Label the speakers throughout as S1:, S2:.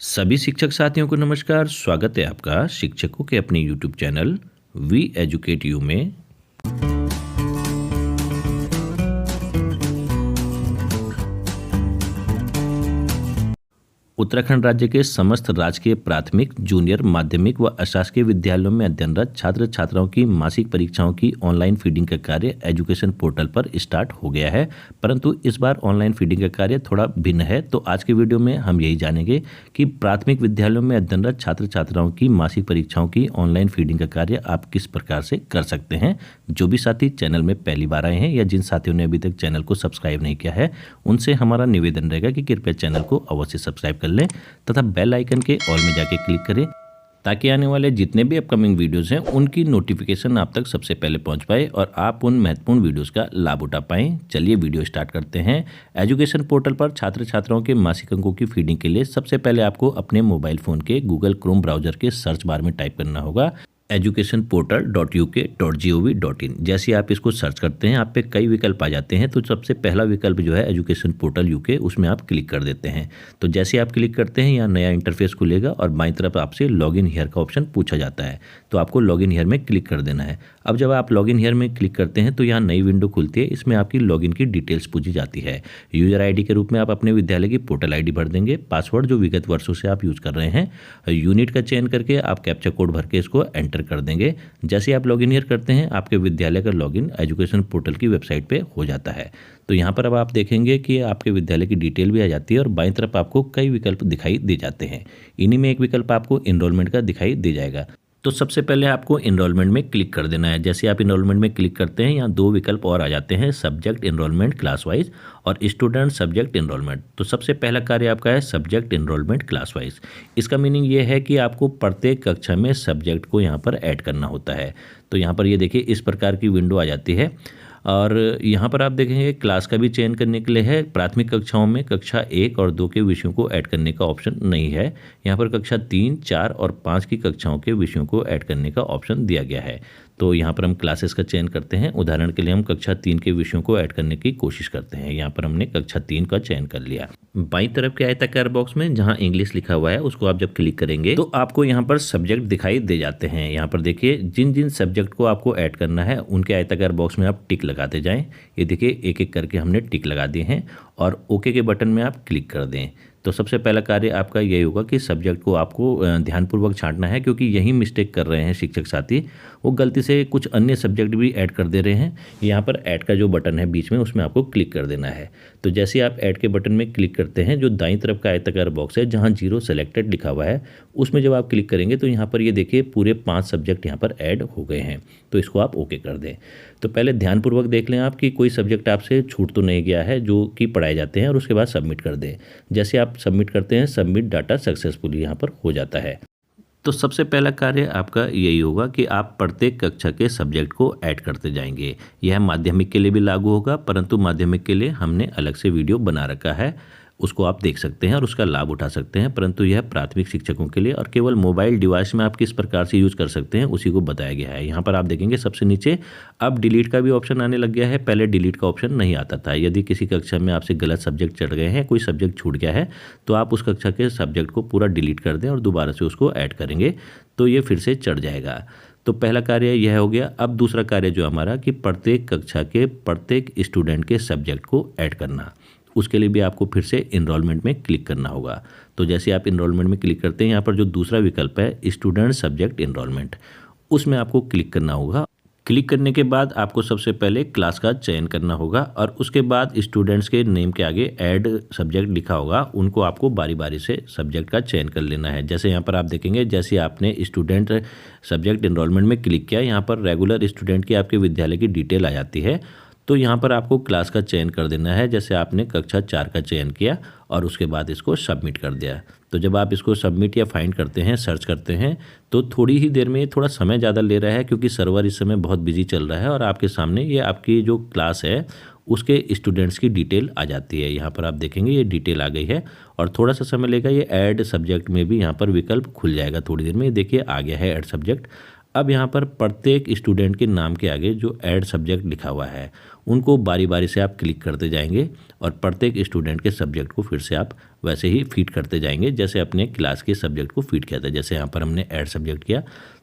S1: सभी शिक्षक साथियों को नमस्कार। स्वागत है आपका शिक्षकों के अपने YouTube channel we educate you में। उत्तराखंड राज्य के समस्त राजकीय प्राथमिक, जूनियर, माध्यमिक व अशासकीय विद्यालयों में अध्ययनरत छात्र छात्राओं की मासिक परीक्षाओं की ऑनलाइन फीडिंग का कार्य एजुकेशन पोर्टल पर स्टार्ट हो गया है, परंतु इस बार ऑनलाइन फीडिंग का कार्य थोड़ा भिन्न है। तो आज के वीडियो में हम यही जानेंगे कि प्राथमिक विद्यालयों में अध्ययनरत छात्र छात्राओं की मासिक परीक्षाओं की ऑनलाइन फीडिंग का कार्य आप किस प्रकार से कर सकते हैं। जो भी साथी चैनल में पहली बार आए हैं या जिन साथियों ने अभी तक चैनल को सब्सक्राइब नहीं किया है, उनसे हमारा निवेदन रहेगा कि कृपया चैनल को अवश्य सब्सक्राइब कर लें तथा बेल आइकन के ऑल में जाके क्लिक करें ताकि आने वाले जितने भी अपकमिंग वीडियोस हैं उनकी नोटिफिकेशन आप तक सबसे पहले पहुंच पाए और आप उन महत्वपूर्ण वीडियोस का लाभ उठा पाएं। चलिए वीडियो स्टार्ट करते हैं। एजुकेशन पोर्टल पर छात्र छात्राओं के मासिक अंकों की फीडिंग के लिए सबसे पहले आपको अपने मोबाइल फ़ोन के गूगल क्रोम ब्राउज़र के सर्च बार में टाइप करना होगा educationportal.uk.gov.in। जैसे आप इसको सर्च करते हैं आप पे कई विकल्प आ जाते हैं, तो सबसे पहला विकल्प जो है एजुकेशन पोर्टल यूके, उसमें आप क्लिक कर देते हैं। तो जैसे आप क्लिक करते हैं यहाँ नया इंटरफेस खुलेगा और बाईं तरफ आपसे लॉगिन हियर का ऑप्शन पूछा जाता है, तो आपको लॉगिन हियर में क्लिक कर देना है। अब जब आप लॉगिन हियर में क्लिक करते हैं तो यहाँ नई विंडो खुलती है। इसमें आपकी लॉगिन की डिटेल्स पूछी जाती है। यूजर आईडी के रूप में आप अपने विद्यालय की पोर्टल आईडी भर देंगे। पासवर्ड जो विगत वर्षों से आप यूज़ कर रहे हैं, यूनिट का चयन करके आप कैप्चा कोड भर के इसको एंटर कर देंगे। जैसे आप लॉगिन हियर करते हैं आपके विद्यालय का लॉगिन एजुकेशन पोर्टल की वेबसाइट पे हो जाता है। तो यहाँ पर अब आप देखेंगे कि आपके विद्यालय की डिटेल भी आ जाती है और बाईं तरफ आपको कई विकल्प दिखाई दे जाते हैं। इन्हीं में एक विकल्प आपको इनरोलमेंट का दिखाई दे जाएगा। तो सबसे पहले आपको इनरोलमेंट में क्लिक कर देना है। जैसे आप इनरोलमेंट में क्लिक करते हैं यहाँ दो विकल्प और आ जाते हैं, सब्जेक्ट इनरोलमेंट क्लास वाइज और स्टूडेंट सब्जेक्ट इनरोलमेंट। तो सबसे पहला कार्य आपका है सब्जेक्ट इनरोलमेंट क्लास वाइज। इसका मीनिंग ये है कि आपको प्रत्येक कक्षा में सब्जेक्ट को यहाँ पर ऐड करना होता है। तो यहाँ पर ये देखिए इस प्रकार की विंडो आ जाती है और यहाँ पर आप देखेंगे क्लास का भी चयन करने के लिए है। प्राथमिक कक्षाओं में कक्षा 1 और 2 के विषयों को ऐड करने का ऑप्शन नहीं है। यहाँ पर कक्षा 3, 4 और 5 की कक्षाओं के विषयों को ऐड करने का ऑप्शन दिया गया है। तो यहाँ पर हम क्लासेस का चयन करते हैं। उदाहरण के लिए हम कक्षा 3 के विषयों को ऐड करने की कोशिश करते हैं। यहाँ पर हमने कक्षा 3 का चयन कर लिया। बाईं तरफ के आयताकार बॉक्स में जहाँ इंग्लिश लिखा हुआ है उसको आप जब क्लिक करेंगे तो आपको यहाँ पर सब्जेक्ट दिखाई दे जाते हैं। यहाँ पर देखिए जिन जिन सब्जेक्ट को आपको ऐड करना है उनके आयताकार बॉक्स में आप टिक लगाते जाएं। ये देखिए एक एक करके हमने टिक लगा दिए हैं और ओके के बटन में आप क्लिक कर दें। तो सबसे पहला कार्य आपका यही होगा कि सब्जेक्ट को आपको ध्यानपूर्वक छांटना है, क्योंकि यही मिस्टेक कर रहे हैं शिक्षक साथी, वो गलती से कुछ अन्य सब्जेक्ट भी ऐड कर दे रहे हैं। यहाँ पर ऐड का जो बटन है बीच में उसमें आपको क्लिक कर देना है। तो जैसे आप ऐड के बटन में क्लिक करते हैं जो दाईं तरफ का आयताकार बॉक्स है जहाँ 0 सेलेक्टेड लिखा हुआ है उसमें जब आप क्लिक करेंगे तो यहाँ पर ये देखिए पूरे 5 सब्जेक्ट यहाँ पर ऐड हो गए हैं। तो इसको आप ओके कर दें। तो पहले ध्यानपूर्वक देख लें आप कि कोई सब्जेक्ट आपसे छूट तो नहीं गया है जो कि पढ़ाए जाते हैं और उसके बाद सबमिट कर दें। जैसे आप सबमिट करते हैं सबमिट डाटा सक्सेसफुली यहाँ पर हो जाता है। तो सबसे पहला कार्य आपका यही होगा कि आप प्रत्येक कक्षा के सब्जेक्ट को ऐड करते जाएंगे। यह माध्यमिक के लिए भी लागू होगा, परंतु माध्यमिक के लिए हमने अलग से वीडियो बना रखा है, उसको आप देख सकते हैं और उसका लाभ उठा सकते हैं। परंतु यह प्राथमिक शिक्षकों के लिए और केवल मोबाइल डिवाइस में आप किस प्रकार से यूज़ कर सकते हैं उसी को बताया गया है। यहाँ पर आप देखेंगे सबसे नीचे अब डिलीट का भी ऑप्शन आने लग गया है। पहले डिलीट का ऑप्शन नहीं आता था। यदि किसी कक्षा में आपसे गलत सब्जेक्ट चढ़ गए हैं, कोई सब्जेक्ट छूट गया है, तो आप उस कक्षा के सब्जेक्ट को पूरा डिलीट कर दें और दोबारा से उसको ऐड करेंगे तो ये फिर से चढ़ जाएगा। तो पहला कार्य यह हो गया। अब दूसरा कार्य जो हमारा कि प्रत्येक कक्षा के प्रत्येक स्टूडेंट के सब्जेक्ट को ऐड करना, उसके लिए भी आपको फिर से इनरोलमेंट में क्लिक करना होगा। तो जैसे आप इनरोलमेंट में क्लिक करते हैं यहाँ पर जो दूसरा विकल्प है स्टूडेंट सब्जेक्ट इनरोलमेंट, उसमें आपको क्लिक करना होगा। क्लिक करने के बाद आपको सबसे पहले क्लास का चयन करना होगा और उसके बाद स्टूडेंट्स के नेम के आगे ऐड सब्जेक्ट लिखा होगा, उनको आपको बारी बारी से सब्जेक्ट का चयन कर लेना है। जैसे यहाँ पर आप देखेंगे जैसे आपने स्टूडेंट सब्जेक्ट इनरोलमेंट में क्लिक किया, यहाँ पर रेगुलर स्टूडेंट की आपके विद्यालय की डिटेल आ जाती है। तो यहाँ पर आपको क्लास का चयन कर देना है। जैसे आपने कक्षा 4 का चयन किया और उसके बाद इसको सबमिट कर दिया। तो जब आप इसको सबमिट या फाइंड करते हैं, सर्च करते हैं, तो थोड़ी ही देर में थोड़ा समय ज़्यादा ले रहा है क्योंकि सर्वर इस समय बहुत बिजी चल रहा है और आपके सामने ये आपकी जो क्लास है उसके स्टूडेंट्स की डिटेल आ जाती है। यहाँ पर आप देखेंगे ये डिटेल आ गई है और थोड़ा सा समय लेगा। ये ऐड सब्जेक्ट में भी यहाँ पर विकल्प खुल जाएगा थोड़ी देर में। ये देखिए आ गया है ऐड सब्जेक्ट। अब यहाँ पर प्रत्येक स्टूडेंट के नाम के आगे जो ऐड सब्जेक्ट लिखा हुआ है उनको बारी बारी से आप क्लिक करते जाएंगे और प्रत्येक स्टूडेंट के सब्जेक्ट को फिर से आप वैसे ही फीड करते जाएंगे जैसे अपने क्लास के सब्जेक्ट को फीड किया था। जैसे यहाँ पर हमने ऐड सब्जेक्ट किया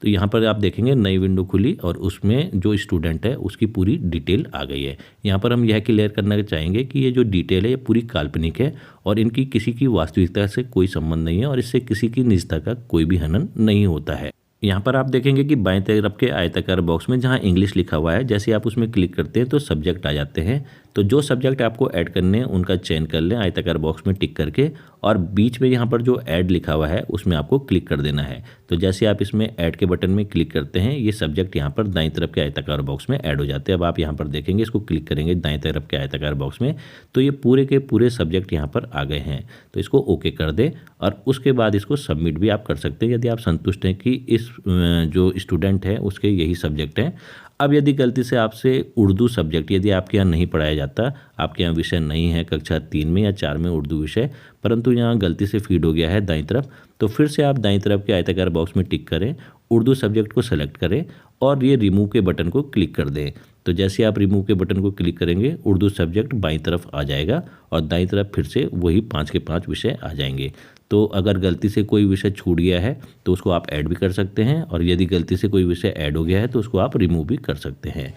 S1: तो यहाँ पर आप देखेंगे नई विंडो खुली और उसमें जो स्टूडेंट है उसकी पूरी डिटेल आ गई है। यहाँ पर हम यह क्लियर करना चाहेंगे कि ये जो डिटेल है ये पूरी काल्पनिक है और इनकी किसी की वास्तविकता से कोई संबंध नहीं है और इससे किसी की निजता का कोई भी हनन नहीं होता है। यहाँ पर आप देखेंगे कि बाएं तरफ के आयताकार बॉक्स में जहाँ इंग्लिश लिखा हुआ है जैसे आप उसमें क्लिक करते हैं तो सब्जेक्ट आ जाते हैं। तो जो सब्जेक्ट आपको ऐड करने हैं उनका चयन कर लें आयताकार बॉक्स में टिक करके और बीच में यहाँ पर जो ऐड लिखा हुआ है उसमें आपको क्लिक कर देना है। तो जैसे आप इसमें ऐड के बटन में क्लिक करते हैं ये सब्जेक्ट यहाँ पर दाईं तरफ के आयताकार बॉक्स में ऐड हो जाते हैं। अब आप यहाँ पर देखेंगे इसको क्लिक करेंगे दाईं तरफ के आयताकार बॉक्स में तो ये पूरे के पूरे सब्जेक्ट यहाँ पर आ गए हैं। तो इसको ओके कर दें और उसके बाद इसको सबमिट भी आप कर सकते हैं यदि आप संतुष्ट हैं कि इस जो स्टूडेंट है उसके यही सब्जेक्ट हैं। अब यदि गलती से आपसे उर्दू सब्जेक्ट यदि आपके यहाँ नहीं पढ़ाया जाता, आपके यहाँ विषय नहीं है कक्षा 3 में या 4 में उर्दू विषय, परंतु यहाँ गलती से फीड हो गया है दाईं तरफ, तो फिर से आप दाईं तरफ के आयताकार बॉक्स में टिक करें, उर्दू सब्जेक्ट को सेलेक्ट करें और ये रिमूव के बटन को क्लिक कर दें। तो जैसे आप रिमूव के बटन को क्लिक करेंगे उर्दू सब्जेक्ट बाईं तरफ आ जाएगा और दाईं तरफ फिर से वही 5 के 5 विषय आ जाएंगे। तो अगर गलती से कोई विषय छूट गया है तो उसको आप ऐड भी कर सकते हैं और यदि गलती से कोई विषय ऐड हो गया है तो उसको आप रिमूव भी कर सकते हैं।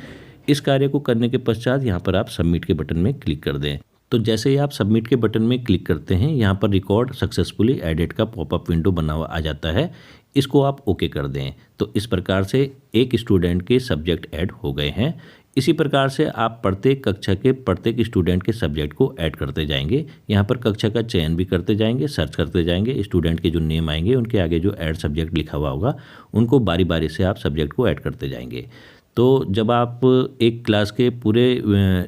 S1: इस कार्य को करने के पश्चात यहाँ पर आप सबमिट के बटन में क्लिक कर दें। तो जैसे ही आप सबमिट के बटन में क्लिक करते हैं यहाँ पर रिकॉर्ड सक्सेसफुली एडेड का पॉपअप विंडो बना हुआ आ जाता है, इसको आप ओके कर दें। तो इस प्रकार से एक स्टूडेंट के सब्जेक्ट ऐड हो गए हैं। इसी प्रकार से आप प्रत्येक कक्षा के प्रत्येक स्टूडेंट के सब्जेक्ट को ऐड करते जाएंगे। यहाँ पर कक्षा का चयन भी करते जाएंगे, सर्च करते जाएंगे, स्टूडेंट के जो नेम आएंगे उनके आगे जो ऐड सब्जेक्ट लिखा हुआ होगा उनको बारी बारी से आप सब्जेक्ट को ऐड करते जाएंगे। तो जब आप एक क्लास के पूरे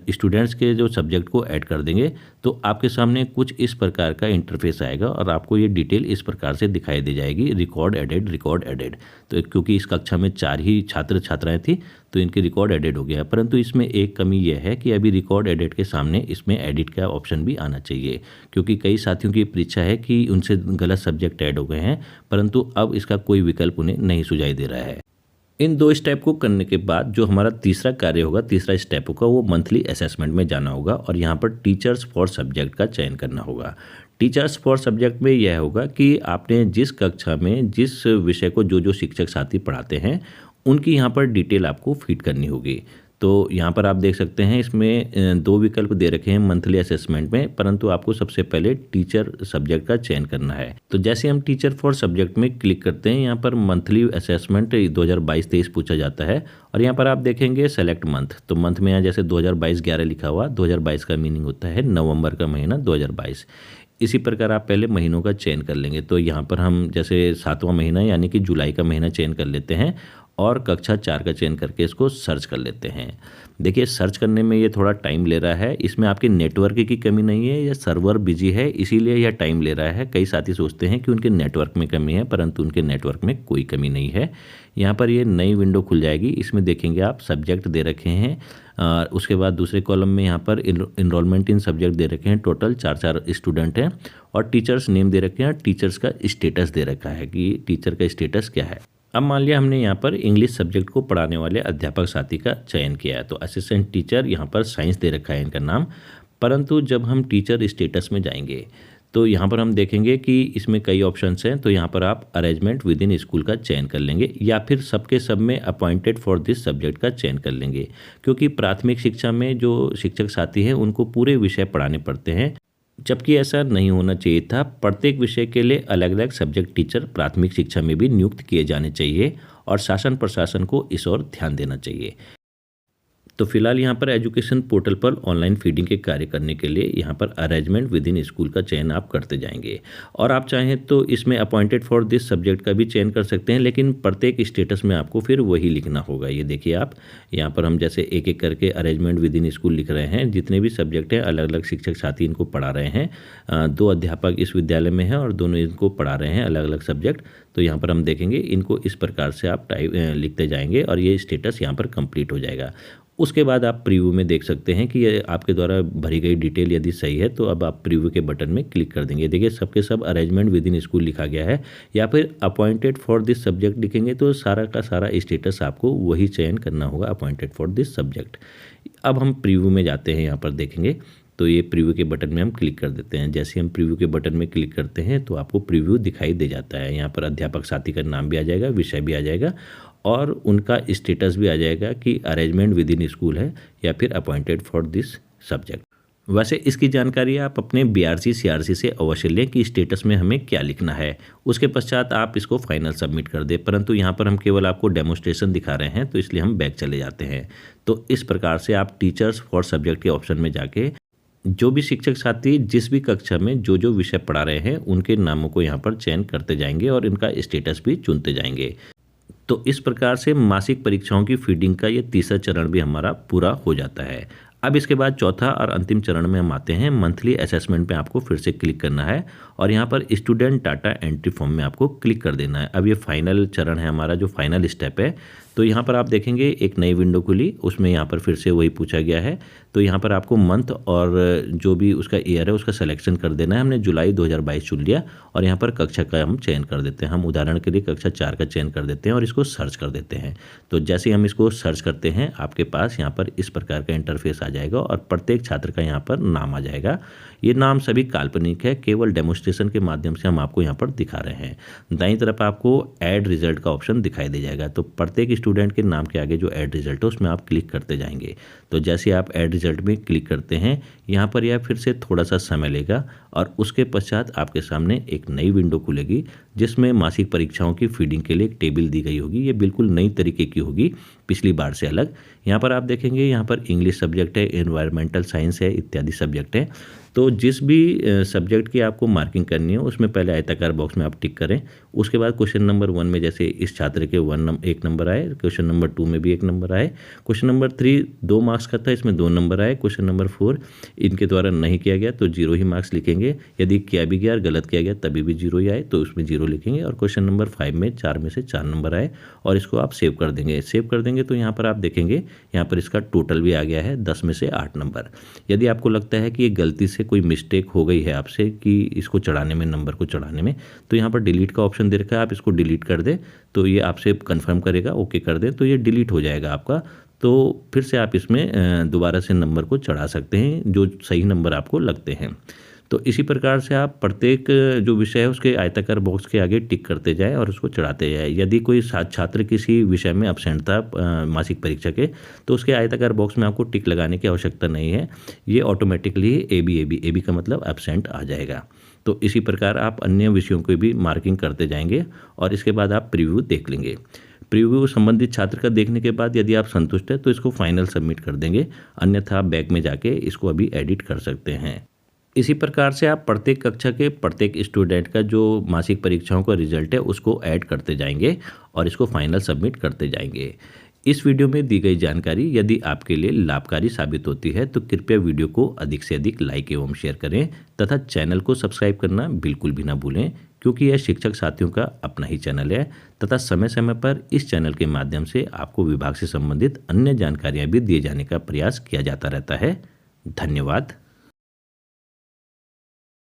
S1: स्टूडेंट्स के जो सब्जेक्ट को ऐड कर देंगे तो आपके सामने कुछ इस प्रकार का इंटरफेस आएगा और आपको ये डिटेल इस प्रकार से दिखाई दे जाएगी, रिकॉर्ड एडेड। तो क्योंकि इस कक्षा में 4 ही छात्र छात्राएं थी तो इनके रिकॉर्ड एडेड हो गया, परंतु इसमें एक कमी यह है कि अभी रिकॉर्ड एडेड के सामने इसमें एडिट का ऑप्शन भी आना चाहिए, क्योंकि कई साथियों की परीक्षा है कि उनसे गलत सब्जेक्ट ऐड हो गए हैं परंतु अब इसका कोई विकल्प उन्हें नहीं सुझाई दे रहा है। इन 2 स्टेप को करने के बाद जो हमारा तीसरा कार्य होगा, तीसरा स्टेप होगा वो मंथली असेसमेंट में जाना होगा और यहाँ पर टीचर्स फॉर सब्जेक्ट का चयन करना होगा। टीचर्स फॉर सब्जेक्ट में यह होगा कि आपने जिस कक्षा में जिस विषय को जो शिक्षक साथी पढ़ाते हैं उनकी यहाँ पर डिटेल आपको फीड करनी होगी। तो यहाँ पर आप देख सकते हैं इसमें 2 विकल्प दे रखे हैं मंथली असेसमेंट में, परंतु आपको सबसे पहले टीचर सब्जेक्ट का चयन करना है। तो जैसे हम टीचर फॉर सब्जेक्ट में क्लिक करते हैं यहाँ पर मंथली असेसमेंट 2022-23 पूछा जाता है और यहाँ पर आप देखेंगे सेलेक्ट मंथ। तो मंथ में यहाँ जैसे 2022-11 लिखा हुआ, 2022 का मीनिंग होता है नवंबर का महीना 2022। इसी प्रकार आप पहले महीनों का चयन कर लेंगे। तो यहाँ पर हम जैसे 7वां महीना यानी कि जुलाई का महीना चयन कर लेते हैं और कक्षा 4 का चयन करके इसको सर्च कर लेते हैं। देखिए सर्च करने में ये थोड़ा टाइम ले रहा है, इसमें आपके नेटवर्क की कमी नहीं है या सर्वर बिजी है इसीलिए यह टाइम ले रहा है। कई साथी सोचते हैं कि उनके नेटवर्क में कमी है, परंतु उनके नेटवर्क में कोई कमी नहीं है। यहाँ पर ये नई विंडो खुल जाएगी, इसमें देखेंगे आप सब्जेक्ट दे रखे हैं। उसके बाद दूसरे कॉलम में यहाँ पर इनरोलमेंट इन सब्जेक्ट दे रखे हैं, टोटल 4 स्टूडेंट हैं और टीचर्स नेम दे रखे हैं, टीचर्स का स्टेटस दे रखा है कि टीचर का स्टेटस क्या है। अब मान लिया हमने यहाँ पर इंग्लिश सब्जेक्ट को पढ़ाने वाले अध्यापक साथी का चयन किया है, तो असिस्टेंट टीचर यहाँ पर साइंस दे रखा है इनका नाम। परंतु जब हम टीचर स्टेटस में जाएंगे तो यहाँ पर हम देखेंगे कि इसमें कई ऑप्शंस हैं। तो यहाँ पर आप अरेंजमेंट विद इन स्कूल का चयन कर लेंगे या फिर सबके सब में अपॉइंटेड फॉर दिस सब्जेक्ट का चयन कर लेंगे, क्योंकि प्राथमिक शिक्षा में जो शिक्षक साथी हैं उनको पूरे विषय पढ़ाने पड़ते हैं, जबकि ऐसा नहीं होना चाहिए था। प्रत्येक विषय के लिए अलग अलग सब्जेक्ट टीचर प्राथमिक शिक्षा में भी नियुक्त किए जाने चाहिए और शासन प्रशासन को इस ओर ध्यान देना चाहिए। तो फिलहाल यहाँ पर एजुकेशन पोर्टल पर ऑनलाइन फीडिंग के कार्य करने के लिए यहाँ पर अरेंजमेंट विद इन स्कूल का चयन आप करते जाएंगे और आप चाहें तो इसमें अपॉइंटेड फॉर दिस सब्जेक्ट का भी चयन कर सकते हैं, लेकिन प्रत्येक स्टेटस में आपको फिर वही लिखना होगा। ये देखिए आप यहाँ पर हम जैसे एक एक करके अरेंजमेंट विद इन स्कूल लिख रहे हैं। जितने भी सब्जेक्ट हैं अलग अलग शिक्षक साथी इनको पढ़ा रहे हैं। 2 अध्यापक इस विद्यालय में हैं और दोनों इनको पढ़ा रहे हैं अलग अलग सब्जेक्ट। तो यहाँ पर हम देखेंगे इनको इस प्रकार से आप लिखते जाएंगे और ये स्टेटस यहाँ पर कंप्लीट हो जाएगा। उसके बाद आप प्रीव्यू में देख सकते हैं कि ये आपके द्वारा भरी गई डिटेल यदि सही है तो अब आप प्रीव्यू के बटन में क्लिक कर देंगे। देखिए सबके सब अरेंजमेंट विद इन स्कूल लिखा गया है, या फिर अपॉइंटेड फॉर दिस सब्जेक्ट लिखेंगे तो सारा का सारा स्टेटस आपको वही चयन करना होगा, अपॉइंटेड फॉर दिस सब्जेक्ट। अब हम प्रीव्यू में जाते हैं, यहाँ पर देखेंगे तो ये प्रीव्यू के बटन में हम क्लिक कर देते हैं। जैसे हम प्रीव्यू के बटन में क्लिक करते हैं तो आपको प्रीव्यू दिखाई दे जाता है। यहाँ पर अध्यापक साथी का नाम भी आ जाएगा, विषय भी आ जाएगा और उनका स्टेटस भी आ जाएगा कि अरेंजमेंट विद इन स्कूल है या फिर अपॉइंटेड फॉर दिस सब्जेक्ट। वैसे इसकी जानकारी आप अपने BRC CRC से अवश्य लें कि स्टेटस में हमें क्या लिखना है। उसके पश्चात आप इसको फाइनल सबमिट कर दें, परंतु यहाँ पर हम केवल आपको डेमोस्ट्रेशन दिखा रहे हैं तो इसलिए हम बैक चले जाते हैं। तो इस प्रकार से आप टीचर्स फॉर सब्जेक्ट के ऑप्शन में जाके जो भी शिक्षक साथी जिस भी कक्षा में जो जो विषय पढ़ा रहे हैं उनके नामों को यहाँ पर चयन करते जाएंगे और इनका स्टेटस भी चुनते जाएंगे। तो इस प्रकार से मासिक परीक्षाओं की फीडिंग का ये तीसरा चरण भी हमारा पूरा हो जाता है। अब इसके बाद चौथा और अंतिम चरण में हम आते हैं। मंथली असेसमेंट पे आपको फिर से क्लिक करना है और यहाँ पर स्टूडेंट डाटा एंट्री फॉर्म में आपको क्लिक कर देना है। अब ये फाइनल चरण है हमारा, जो फाइनल स्टेप है। तो यहाँ पर आप देखेंगे एक नई विंडो खुली, उसमें यहाँ पर फिर से वही पूछा गया है। तो यहाँ पर आपको मंथ और जो भी उसका ईयर है उसका सिलेक्शन कर देना है। हमने जुलाई 2022 चुन लिया और यहाँ पर कक्षा का हम चयन कर देते हैं। हम उदाहरण के लिए कक्षा 4 का चयन कर देते हैं और इसको सर्च कर देते हैं। तो जैसे ही हम इसको सर्च करते हैं आपके पास यहाँ पर इस प्रकार का इंटरफेस आ जाएगा और प्रत्येक छात्र का यहाँ पर नाम आ जाएगा। ये नाम सभी काल्पनिक है, केवल डेमोस्ट्रेशन के माध्यम से हम आपको यहाँ पर दिखा रहे हैं। दाईं तरफ आपको ऐड रिजल्ट का ऑप्शन दिखाई दे जाएगा। तो प्रत्येक स्टूडेंट के नाम के आगे जो ऐड रिजल्ट है उसमें आप क्लिक करते जाएंगे। तो जैसे आप ऐड रिजल्ट में क्लिक करते हैं यहाँ पर यह फिर से थोड़ा सा समय लेगा और उसके पश्चात आपके सामने एक नई विंडो खुलेगी जिसमें मासिक परीक्षाओं की फीडिंग के लिए एक टेबल दी गई होगी। ये बिल्कुल नई तरीके की होगी, पिछली बार से अलग। यहाँ पर आप देखेंगे यहाँ पर इंग्लिश सब्जेक्ट है, एनवायरमेंटल साइंस है, इत्यादि सब्जेक्ट है। तो जिस भी सब्जेक्ट की आपको मार्किंग करनी है उसमें पहले आयताकार बॉक्स में आप टिक करें। उसके बाद क्वेश्चन नंबर 1 में जैसे इस छात्र के 1 नंबर आए, क्वेश्चन नंबर 2 में भी 1 नंबर आए, क्वेश्चन नंबर 3 2 मार्क्स का था, इसमें 2 नंबर आए, क्वेश्चन नंबर 4 इनके द्वारा नहीं किया गया तो 0 ही मार्क्स लिखेंगे। यदि किया भी गया और गलत किया गया तभी भी 0 ही आए तो उसमें 0 लिखेंगे। और क्वेश्चन नंबर 5 में 4 में से 4 नंबर आए और इसको आप सेव कर देंगे। सेव कर देंगे तो यहाँ पर आप देखेंगे यहाँ पर इसका टोटल भी आ गया है 10 में से 8 नंबर। यदि आपको लगता है कि ये गलती से कोई मिस्टेक हो गई है आपसे कि इसको चढ़ाने में, नंबर को चढ़ाने में, तो यहाँ पर डिलीट का ऑप्शन दे रखा है, आप इसको डिलीट कर दें तो ये आपसे कंफर्म करेगा। ओके कर दें तो ये डिलीट हो जाएगा आपका। तो फिर से आप इसमें दोबारा से नंबर को चढ़ा सकते हैं जो सही नंबर आपको लगते हैं। तो इसी प्रकार से आप प्रत्येक जो विषय है उसके आयताकार बॉक्स के आगे टिक करते जाए और उसको चढ़ाते जाए। यदि कोई छात्र किसी विषय में अब्सेंट था मासिक परीक्षा के तो उसके आयताकार बॉक्स में आपको टिक लगाने की आवश्यकता नहीं है, ये ऑटोमेटिकली AB का मतलब एब्सेंट आ जाएगा। तो इसी प्रकार आप अन्य विषयों को भी मार्किंग करते जाएंगे और इसके बाद आप प्रीव्यू देख लेंगे। प्रीव्यू संबंधित छात्र का देखने के बाद यदि आप संतुष्ट हैं तो इसको फाइनल सबमिट कर देंगे, अन्यथा आप बैक में जाके इसको अभी एडिट कर सकते हैं। इसी प्रकार से आप प्रत्येक कक्षा के प्रत्येक स्टूडेंट का जो मासिक परीक्षाओं का रिजल्ट है उसको ऐड करते जाएंगे और इसको फाइनल सबमिट करते जाएंगे। इस वीडियो में दी गई जानकारी यदि आपके लिए लाभकारी साबित होती है तो कृपया वीडियो को अधिक से अधिक लाइक एवं शेयर करें तथा चैनल को सब्सक्राइब करना बिल्कुल भी ना भूलें, क्योंकि यह शिक्षक साथियों का अपना ही चैनल है तथा समय समय पर इस चैनल के माध्यम से आपको विभाग से संबंधित अन्य जानकारियाँ भी दिए जाने का प्रयास किया जाता रहता है। धन्यवाद।